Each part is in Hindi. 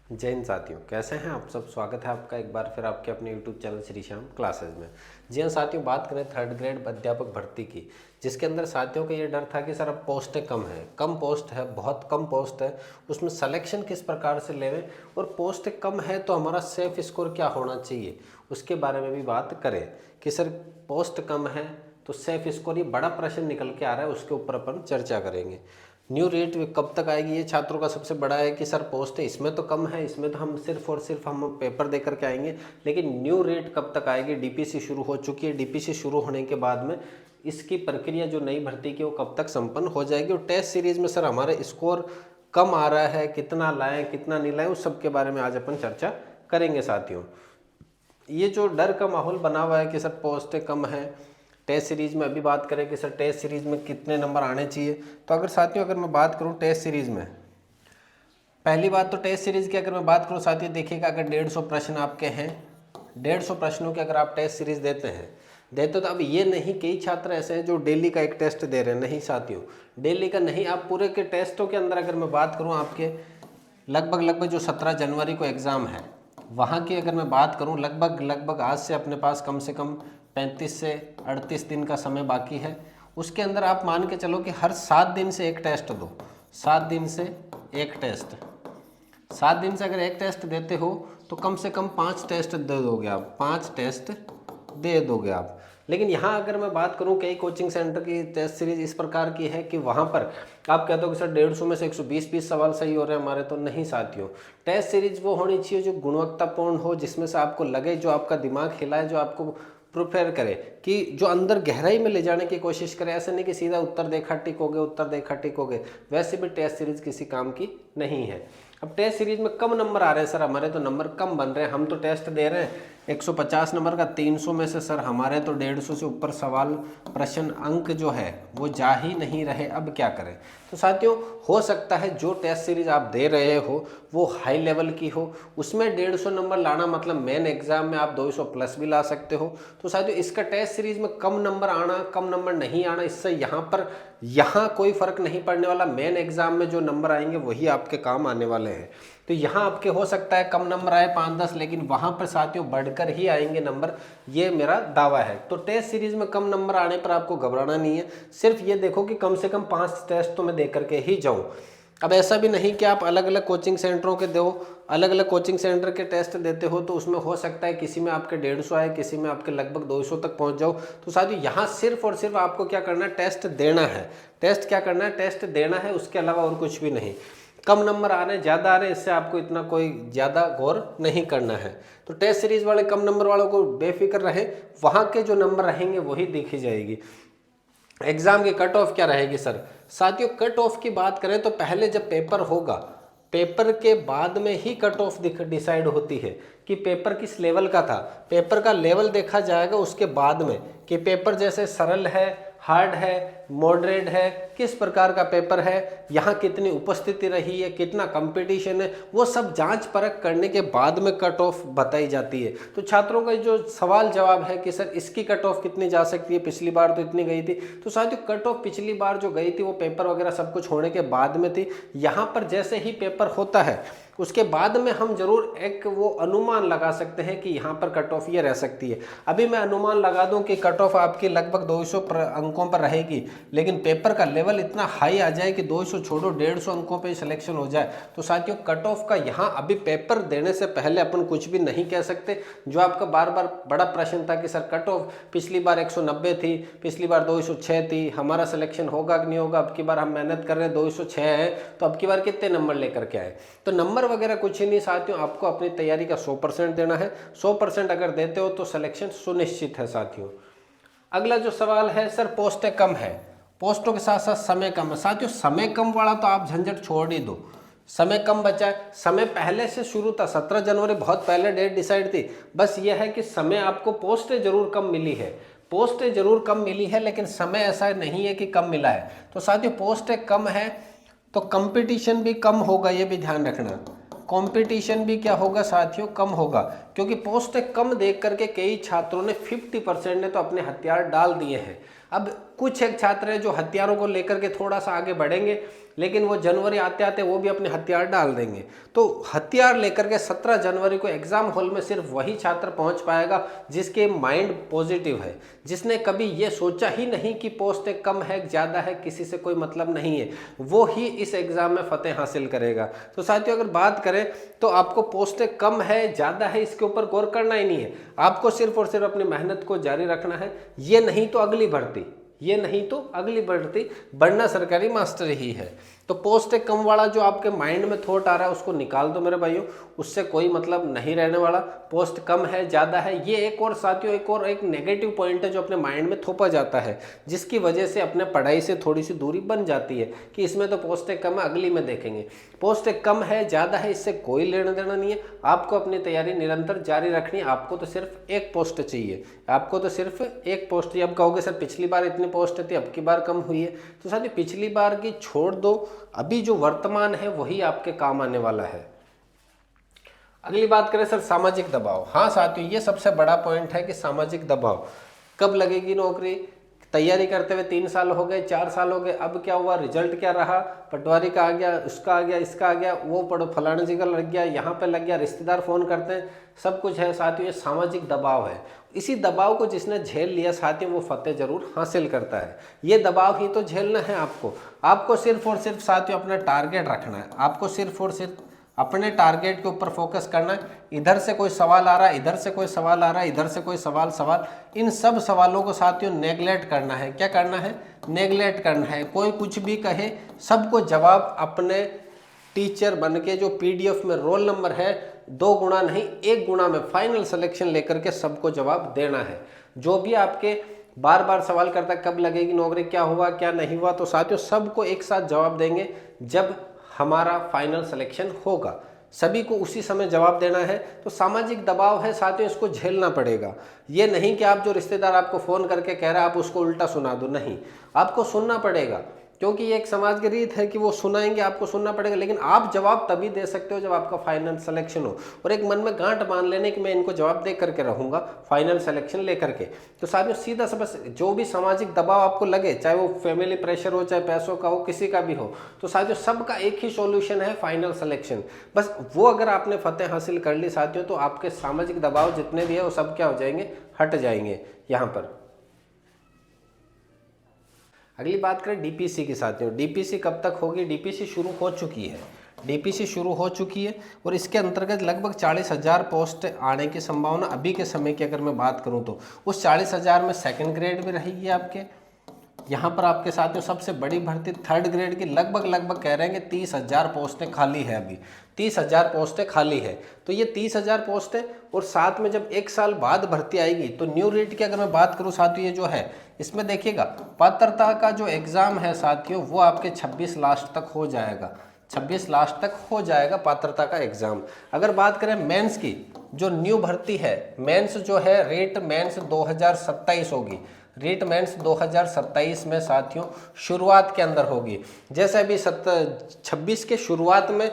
जय हिंद साथियों, कैसे हैं आप सब। स्वागत है आपका एक बार फिर आपके अपने YouTube channel Shri Shyam classes में। जी हाँ साथियों, बात करें थर्ड ग्रेड अध्यापक भर्ती की, जिसके अंदर साथियों का ये डर था कि सर अब पोस्टें कम है, कम पोस्ट है, बहुत कम पोस्ट है, उसमें सिलेक्शन किस प्रकार से लेवें और पोस्ट कम है तो हमारा सेफ स्कोर क्या होना चाहिए, उसके बारे में भी बात करें कि सर पोस्ट कम है तो सेफ स्कोर, ये बड़ा प्रश्न निकल के आ रहा है, उसके ऊपर अपन चर्चा करेंगे। न्यू रेट कब तक आएगी, ये छात्रों का सबसे बड़ा है कि सर पोस्ट है इसमें तो कम है, इसमें तो हम सिर्फ और सिर्फ हम पेपर दे करके आएंगे, लेकिन न्यू रेट कब तक आएगी। डीपीसी शुरू हो चुकी है, डीपीसी शुरू होने के बाद में इसकी प्रक्रिया जो नई भर्ती की वो कब तक संपन्न हो जाएगी, और टेस्ट सीरीज में सर हमारे स्कोर कम आ रहा है, कितना लाएं कितना नहीं लाएं, उस सब के बारे में आज अपन चर्चा करेंगे साथियों। ये जो डर का माहौल बना हुआ है कि सर पोस्टें कम है, टेस्ट सीरीज़ में अभी बात करें कि सर टेस्ट सीरीज़ में कितने नंबर आने चाहिए, तो अगर साथियों अगर मैं बात करूं टेस्ट सीरीज़ में, पहली बात तो टेस्ट सीरीज़ की अगर मैं बात करूं साथियों, देखिएगा अगर 150 प्रश्न आपके हैं, 150 प्रश्नों के अगर आप टेस्ट सीरीज़ देते तो अब ये नहीं, कई छात्र ऐसे हैं जो डेली का एक टेस्ट दे रहे हैं, नहीं साथियों डेली का नहीं, आप पूरे के टेस्टों के अंदर अगर मैं बात करूँ आपके लगभग जो 17 जनवरी को एग्ज़ाम है वहाँ की अगर मैं बात करूँ, लगभग आज से अपने पास कम से कम 35 से 38 दिन का समय बाकी है। उसके अंदर आप मान के चलो कि हर 7 दिन से एक टेस्ट दो, 7 दिन से एक टेस्ट, 7 दिन से अगर एक टेस्ट देते हो तो कम से कम 5 टेस्ट दे दोगे आप, 5 टेस्ट दे दोगे आप। लेकिन यहाँ अगर मैं बात करूँ, कई कोचिंग सेंटर की टेस्ट सीरीज इस प्रकार की है कि वहाँ पर आप कहते हो कि सर 150 में से 120 सवाल सही हो रहे हैं हमारे, तो नहीं साथियों। टेस्ट सीरीज वो होनी चाहिए जो गुणवत्तापूर्ण हो, जिसमें से आपको लगे, जो आपका दिमाग हिलाए, जो आपको प्रिपेयर करे, कि जो अंदर गहराई में ले जाने की कोशिश करे। ऐसा नहीं कि सीधा उत्तर देखा टिक हो गए, उत्तर देखा टिक हो गए, वैसे भी टेस्ट सीरीज किसी काम की नहीं है। अब टेस्ट सीरीज में कम नंबर आ रहे हैं सर हमारे, तो नंबर कम बन रहे हैं, हम तो टेस्ट दे रहे हैं 150 नंबर का, 300 में से सर हमारे तो 150 से ऊपर सवाल प्रश्न अंक जो है वो जा ही नहीं रहे। अब क्या करें। तो साथियों हो सकता है जो टेस्ट सीरीज आप दे रहे हो वो हाई लेवल की हो, उसमें 150 नंबर लाना मतलब मेन एग्जाम में आप 200 प्लस भी ला सकते हो। तो साथियों इसका टेस्ट सीरीज में कम नंबर आना, कम नंबर नहीं आना, इससे यहाँ कोई फर्क नहीं पड़ने वाला। मेन एग्जाम में जो नंबर आएंगे वही आपके काम आने वाले हैं। तो यहाँ आपके हो सकता है कम नंबर आए 5-10, लेकिन वहाँ पर साथियों बढ़कर ही आएंगे नंबर, ये मेरा दावा है। तो टेस्ट सीरीज में कम नंबर आने पर आपको घबराना नहीं है, सिर्फ ये देखो कि कम से कम 5 टेस्ट तो मैं दे करके ही जाऊँ। अब ऐसा भी नहीं कि आप अलग अलग कोचिंग सेंटरों के दो, अलग अलग कोचिंग सेंटर के टेस्ट देते हो, तो उसमें हो सकता है किसी में आपके 150 आए, किसी में आपके लगभग 200 तक पहुंच जाओ। तो साथियों यहाँ सिर्फ और सिर्फ आपको क्या करना है, टेस्ट देना है। टेस्ट क्या करना है, टेस्ट देना है, उसके अलावा और कुछ भी नहीं। कम नंबर आ रहे हैं ज़्यादा आ रहे हैं, इससे आपको इतना कोई ज़्यादा गौर नहीं करना है। तो टेस्ट सीरीज वाले कम नंबर वालों को बेफिक्र रहे, वहाँ के जो नंबर रहेंगे वही देखी जाएगी। एग्जाम की कट ऑफ क्या रहेगी सर। साथियों कट ऑफ की बात करें तो पहले जब पेपर होगा, पेपर के बाद में ही कट ऑफ डिसाइड होती है कि पेपर किस लेवल का था। पेपर का लेवल देखा जाएगा उसके बाद में कि पेपर जैसे सरल है, हार्ड है, मॉडरेट है, किस प्रकार का पेपर है, यहाँ कितनी उपस्थिति रही है, कितना कंपटीशन है, वो सब जांच परख करने के बाद में कट ऑफ बताई जाती है। तो छात्रों का जो सवाल जवाब है कि सर इसकी कट ऑफ कितनी जा सकती है, पिछली बार तो इतनी गई थी, तो साथियों कट ऑफ पिछली बार जो गई थी वो पेपर वगैरह सब कुछ होने के बाद में थी। यहाँ पर जैसे ही पेपर होता है उसके बाद में हम जरूर एक वो अनुमान लगा सकते हैं कि यहाँ पर कट ऑफ ये रह सकती है। अभी मैं अनुमान लगा दूं कि कट ऑफ आपकी लगभग 200 अंकों पर रहेगी, लेकिन पेपर का लेवल इतना हाई आ जाए कि 200 छोड़ो 150 अंकों पे सिलेक्शन हो जाए। तो साथियों कट ऑफ का यहाँ अभी पेपर देने से पहले अपन कुछ भी नहीं कह सकते। जो आपका बार बार बड़ा प्रश्न था कि सर कट ऑफ पिछली बार 190 थी, पिछली बार 206 थी, हमारा सिलेक्शन होगा कि नहीं होगा, अब की बार हम मेहनत कर रहे हैं 206 है, तो अब की बार कितने नंबर लेकर के आए। तो नंबर वगैरह कुछ ही नहीं साथियों, आपको अपनी तैयारी का 100% देना है। 100% अगर देते हो तो सिलेक्शन सुनिश्चित है साथियों। अगला जो सवाल है सर पोस्टें कम है, पोस्टों के साथ साथ समय कम है। साथियों समय कम वाला तो आप झंझट छोड़ ही दो, समय कम बचा है, समय पहले से शुरू था, 17 जनवरी बहुत पहले डेट डिसाइड थी। बस यह है कि समय आपको पोस्टें जरूर कम मिली है, पोस्टें जरूर कम मिली है, लेकिन समय ऐसा नहीं है कि कम मिला है। तो साथियों पोस्टें कम है तो कंपटीशन भी कम होगा, ये भी ध्यान रखना। कंपटीशन भी क्या होगा साथियों, कम होगा, क्योंकि पोस्टें कम देख करके कई छात्रों ने 50% ने तो अपने हथियार डाल दिए हैं। अब कुछ एक छात्र हैं जो हथियारों को लेकर के थोड़ा सा आगे बढ़ेंगे, लेकिन वो जनवरी आते आते वो भी अपने हथियार डाल देंगे। तो हथियार लेकर के 17 जनवरी को एग्जाम हॉल में सिर्फ वही छात्र पहुंच पाएगा जिसके माइंड पॉजिटिव है, जिसने कभी ये सोचा ही नहीं कि पोस्ट कम है ज़्यादा है किसी से कोई मतलब नहीं है, वो ही इस एग्ज़ाम में फतेह हासिल करेगा। तो साथियों अगर बात करें तो आपको पोस्टें कम है ज़्यादा है इसके ऊपर गौर करना ही नहीं है, आपको सिर्फ और सिर्फ अपनी मेहनत को जारी रखना है। ये नहीं तो अगली भर्ती, ये नहीं तो अगली भर्ती बनना सरकारी मास्टर ही है। तो पोस्ट कम वाला जो आपके माइंड में थॉट आ रहा है उसको निकाल दो मेरे भाइयों, उससे कोई मतलब नहीं रहने वाला। पोस्ट कम है ज़्यादा है ये एक और साथियों एक नेगेटिव पॉइंट है जो अपने माइंड में थोपा जाता है, जिसकी वजह से अपने पढ़ाई से थोड़ी सी दूरी बन जाती है कि इसमें तो पोस्टें कम है अगली में देखेंगे। पोस्टें कम है ज़्यादा है इससे कोई लेना देना नहीं है, आपको अपनी तैयारी निरंतर जारी रखनी है। आपको तो सिर्फ एक पोस्ट चाहिए, आपको तो सिर्फ एक पोस्ट चाहिए। अब कहोगे सर पिछली बार इतनी पोस्ट थी अब की बार कम हुई है, तो साथियों पिछली बार की छोड़ दो, अभी जो वर्तमान है वही आपके काम आने वाला है। अगली बात करें सर सामाजिक दबाव। हाँ साथियों ये सबसे बड़ा पॉइंट है कि सामाजिक दबाव कब लगेगी नौकरी, तैयारी करते हुए 3 साल हो गए 4 साल हो गए, अब क्या हुआ, रिजल्ट क्या रहा, पटवारी का आ गया, उसका आ गया, इसका आ गया, वो पढ़ो फलाने जी का लग गया, यहाँ पे लग गया, रिश्तेदार फोन करते हैं, सब कुछ है साथियों। ये सामाजिक दबाव है, इसी दबाव को जिसने झेल लिया साथियों वो फतेह जरूर हासिल करता है। ये दबाव ही तो झेलना है आपको सिर्फ और सिर्फ साथियों अपना टारगेट रखना है, आपको सिर्फ और सिर्फ अपने टारगेट के ऊपर फोकस करना है। इधर से कोई सवाल आ रहा है, इधर से कोई सवाल आ रहा है, इधर से कोई सवाल, इन सब सवालों को साथियों नेगलेक्ट करना है। क्या करना है, नेगलेक्ट करना है। कोई कुछ भी कहे सबको जवाब अपने टीचर बन के जो PDF में रोल नंबर है 2 गुना नहीं 1 गुना में फाइनल सिलेक्शन लेकर के सबको जवाब देना है। जो भी आपके बार बार सवाल करता है कब लगेगी नौकरी, क्या हुआ क्या नहीं हुआ, तो साथियों सबको एक साथ जवाब देंगे जब हमारा फाइनल सिलेक्शन होगा, सभी को उसी समय जवाब देना है। तो सामाजिक दबाव है साथियों, इसको झेलना पड़ेगा। ये नहीं कि आप जो रिश्तेदार आपको फ़ोन करके कह रहा है आप उसको उल्टा सुना दो, नहीं, आपको सुनना पड़ेगा, क्योंकि ये एक समाज की रीत है कि वो सुनाएंगे, आपको सुनना पड़ेगा। लेकिन आप जवाब तभी दे सकते हो जब आपका फाइनल सिलेक्शन हो, और एक मन में गांठ मान लेने कि मैं इनको जवाब दे करके रहूंगा फाइनल सिलेक्शन लेकर के। तो साथियों सीधा सा बस जो भी सामाजिक दबाव आपको लगे, चाहे वो फैमिली प्रेशर हो, चाहे पैसों का हो, किसी का भी हो, तो साथियों सबका एक ही सॉल्यूशन है फाइनल सिलेक्शन। बस वो अगर आपने फतेह हासिल कर ली साथियों, तो आपके सामाजिक दबाव जितने भी है वो सब क्या हो जाएंगे, हट जाएंगे। यहाँ पर अगली बात करें DPC की साथियों। DPC कब तक होगी, DPC शुरू हो चुकी है, DPC शुरू हो चुकी है, और इसके अंतर्गत लगभग 40,000 पोस्ट आने की संभावना अभी के समय की अगर मैं बात करूं तो उस 40,000 में 2nd ग्रेड भी रहेगी आपके। यहाँ पर आपके साथियों सबसे बड़ी भर्ती 3rd ग्रेड की लगभग कह रहे हैं कि 30,000 पोस्टें खाली है, अभी 30,000 पोस्टें खाली है। तो ये 30,000 पोस्टें, और साथ में जब 1 साल बाद भर्ती आएगी तो न्यू रीट की अगर मैं बात करूँ साथियों, ये जो है इसमें देखिएगा पात्रता का जो एग्ज़ाम है साथियों वो आपके 26 लास्ट तक हो जाएगा, 26 लास्ट तक हो जाएगा पात्रता का एग्ज़ाम। अगर बात करें मेंस की, जो न्यू भर्ती है मेंस जो है, रेट मेंस 2027 होगी, रीट मेंस 2027 में साथियों शुरुआत के अंदर होगी। जैसे अभी 26 के शुरुआत में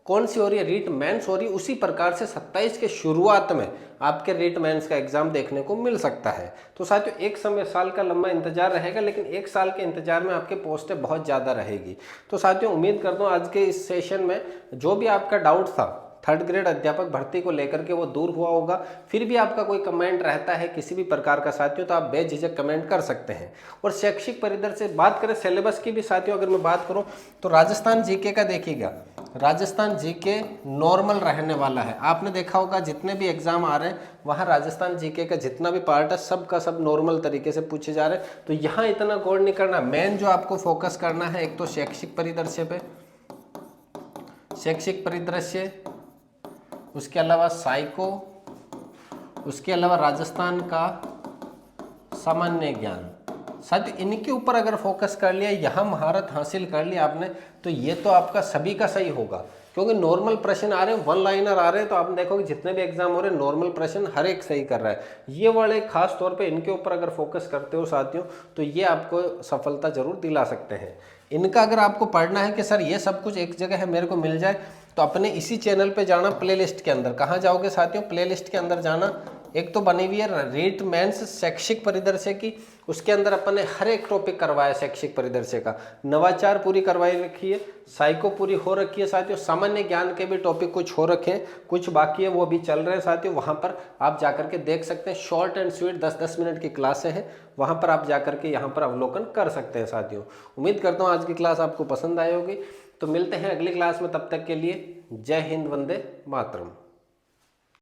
कौन सी हो रही है, रीट मेंस हो रही है, उसी प्रकार से 27 के शुरुआत में आपके रीट मेंस का एग्जाम देखने को मिल सकता है। तो साथियों 1 साल का लंबा इंतजार रहेगा, लेकिन 1 साल के इंतजार में आपके पोस्टें बहुत ज़्यादा रहेगी। तो साथियों उम्मीद करता हूँ आज के इस सेशन में जो भी आपका डाउट था 3rd ग्रेड अध्यापक भर्ती को लेकर के वो दूर हुआ होगा। फिर भी आपका कोई कमेंट रहता है किसी भी प्रकार का साथियों, तो आप बेझिझक कमेंट कर सकते हैं। और शैक्षिक परिदृश्य से बात करें, सिलेबस की भी साथियों अगर मैं बात करूं तो राजस्थान जीके का देखिएगा, राजस्थान जीके नॉर्मल रहने वाला है। आपने देखा होगा जितने भी एग्जाम आ रहे हैं वहाँ राजस्थान जीके का जितना भी पार्ट है सब का सब नॉर्मल तरीके से पूछे जा रहे हैं, तो यहाँ इतना गौर नहीं करना। मेन जो आपको फोकस करना है एक तो शैक्षिक परिदृश्य पे, शैक्षिक परिदृश्य, उसके अलावा साइको, उसके अलावा राजस्थान का सामान्य ज्ञान, साथ इनके ऊपर अगर फोकस कर लिया, यहाँ महारत हासिल कर लिया आपने, तो ये तो आपका सभी का सही होगा। क्योंकि नॉर्मल प्रश्न आ रहे हैं, 1 लाइनर आ रहे हैं, तो आप देखोगे जितने भी एग्जाम हो रहे हैं नॉर्मल प्रश्न हर एक सही कर रहा है। ये वाले खास तौर पे इनके ऊपर अगर फोकस करते हो साथियों, तो ये आपको सफलता जरूर दिला सकते हैं। इनका अगर आपको पढ़ना है कि सर ये सब कुछ एक जगह है मेरे को मिल जाए, तो अपने इसी चैनल पे जाना, प्लेलिस्ट के अंदर। कहाँ जाओगे साथियों, प्लेलिस्ट के अंदर जाना, एक तो बनी हुई है रीट मेंस शैक्षिक परिदृश्य की, उसके अंदर अपन ने हर एक टॉपिक करवाया शैक्षिक परिदृश्य का। नवाचार पूरी करवाई रखी है, साइको पूरी हो रखी है साथियों। सामान्य ज्ञान के भी टॉपिक कुछ हो रखे हैं, कुछ बाकी है वो भी चल रहे हैं साथियों। वहाँ पर आप जाकर के देख सकते हैं, शॉर्ट एंड स्वीट 10-10 मिनट की क्लासें हैं, वहाँ पर आप जाकर के यहाँ पर अवलोकन कर सकते हैं साथियों। उम्मीद करता हूँ आज की क्लास आपको पसंद आई होगी। तो मिलते हैं अगली क्लास में, तब तक के लिए जय हिंद, वंदे मातरम।